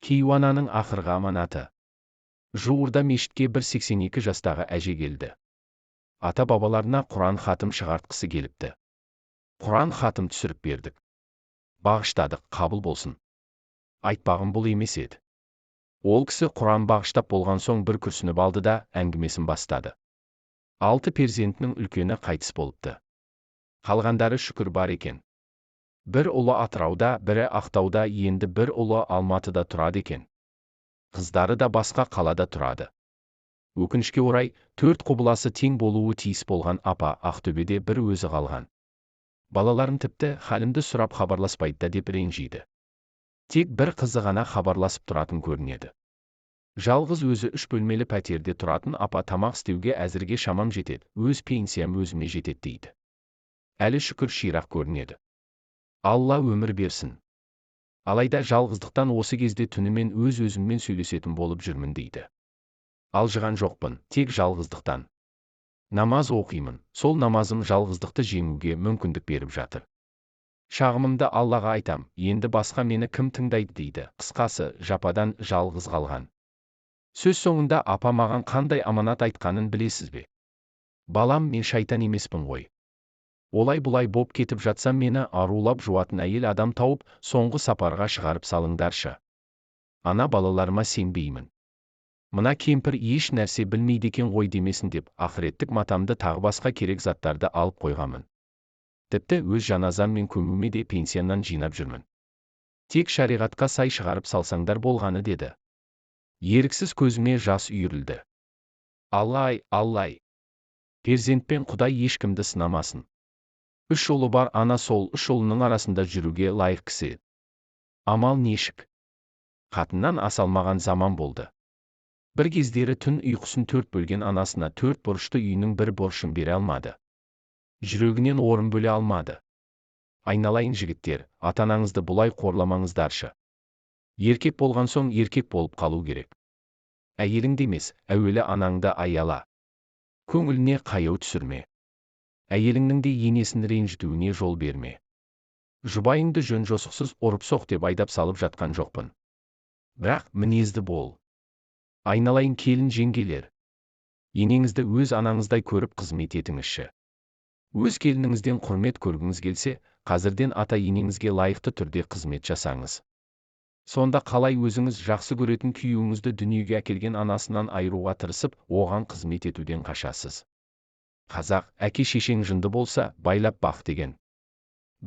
Кейуананың ақырғы аманаты. Жуырда мешітке бір 82 жастағы әже келді. Ата-бабаларына Құран хатым шығартқысы келіпті. Құран хатым түсіріп бердік. Бағыштадық, қабыл болсын. Айтпағым бұл емес еді. Ол кісі Құран бағыштап болған соң бір күрсініп алды да әңгімесін бастады. 6 перзентінің үлкені қайтыс болыпты. Қалғандары шүкір бар екен. Бір ұлы Атырауда, бірі Ақтауда, енді бір ұлы Алматыда тұрады екен. Қыздары да басқа қалада тұрады. Өкінішке орай, 4 құбыласы тең болуы тиіс болған апа Ақтөбеде бір өзі қалған. Балаларын тіпті халімді сұрап хабарласпайды да деп ренжиді. Тек бір қызы ғана хабарласып тұратын көрінеді. Жалғыз өзі 3 бөлмелі пәтерде тұратын апа тамақ істеуге әзірге шамам жетеді, өз пенсиям өзіме жетеді дейді. Әлі шүкір ширақ көрінеді. Алла өмір берсін. Алайда жалғыздықтан осы кезде түнімен өз-өзіммен сөйлесетін болып жүрмін дейді. Алжыған жоқпын, тек жалғыздықтан. Намаз оқимын, сол намазым жалғыздықты жеңуге мүмкіндік беріп жатыр. Шағымымды Аллаға айтам, енді басқа мені кім тыңдайды дейді. Қысқасы, жападан жалғыз қалған. Сөз соңында апа маған қандай аманат айтқанын білесіз бе? Балам, мен шайтан емеспін ғой. Олай бұлай боп кетіп жатсам мені арулап жуатын әйел адам тауып, соңғы сапарға шығарып салыңдаршы. Ана балаларыма сенбеймін. Мына кемпір еш нәрсе білмейді екен ғой демесін деп, ақыреттік матамды тағы басқа керек заттарды алып қойғамын. Тіпті өз жаназам мен көмуме де пенсиямнан жинап жүрмін. Тек шариғатқа сай шығарып салсаңдар болғаны деді. Еріксіз көзіме жас үйірілді. Аллай. Перзентпен Құдай ешкімді сынамасын. 3 ұлы бар ана сол 3 ұлының арасында жүруге лайық кісі. Амал нешік? Қатыннан асалмаған заман болды. Бір кездері түн ұйқысын 4 бөлген анасына 4 бұрышты үйінің бір бұрышын бере алмады. Жүрегінен орын бөле алмады. Айналайын жігіттер, ата-анаңызды бұлай қорламаңыздаршы. Еркек болған соң еркек болып қалу керек. Әйеліңді емес, әуелі анаңды аяла. Көңіліне қаяу түсірме. Әйеліңнің де енесін ренжітуіне жол берме. Жұбайыңды жөн-жосықсыз ұрып-соқ деп айдап салып жатқан жоқпын. Бірақ мінезді бол. Айналайын келін жеңгелер. Енеңізді өз анаңыздай көріп қызмет етіңізші. Өз келініңізден құрмет көргіңіз келсе, қазірден ата-енеңізге лайықты түрде қызмет жасаңыз. Сонда қалай өзіңіз жақсы көретін күйеуіңізді дүниеге әкелген анасынан айыруға тырысып, оған қызмет етуден қашасыз. Қазақ, әке-шешең жынды болса, байлап бақ деген.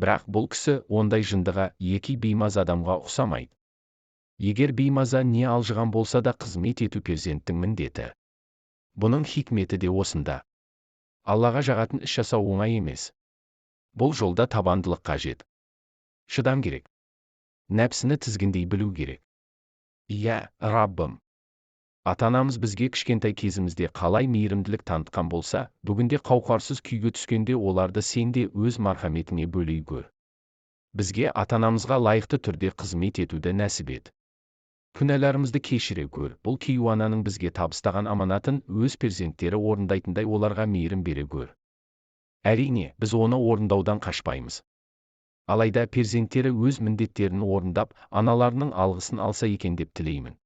Бірақ бұл кісі ондай жындыға, екі беймаз адамға ұқсамайды. Егер беймаза не алжыған болса да қызмет ету перзенттің міндеті. Бұның хикметі де осында. Аллаға жағатын іс жасау оңай емес. Бұл жолда табандылық қажет. Шыдам керек. Нәпсіні тізгіндей білу керек. Иә, Раббым. Ата-анамыз бізге кішкентай кезімізде қалай мейірімділік танытқан болса, бүгінде қауқарсыз күйге түскенде оларды сен де өз мархаметіңе бөлей көр. Бізге ата-анамызға лайықты түрде қызмет етуді нәсіп ет. Күнәларымызды кешіре көр. Бұл Кейуананың бізге табыстаған аманатын өз перзенттері орындайтындай оларға мейірім бере көр. Әрине, біз оны орындаудан қашпаймыз. Алайда перзенттері өз міндеттерін орындап, аналарының алғысын алса екен деп тілеймін.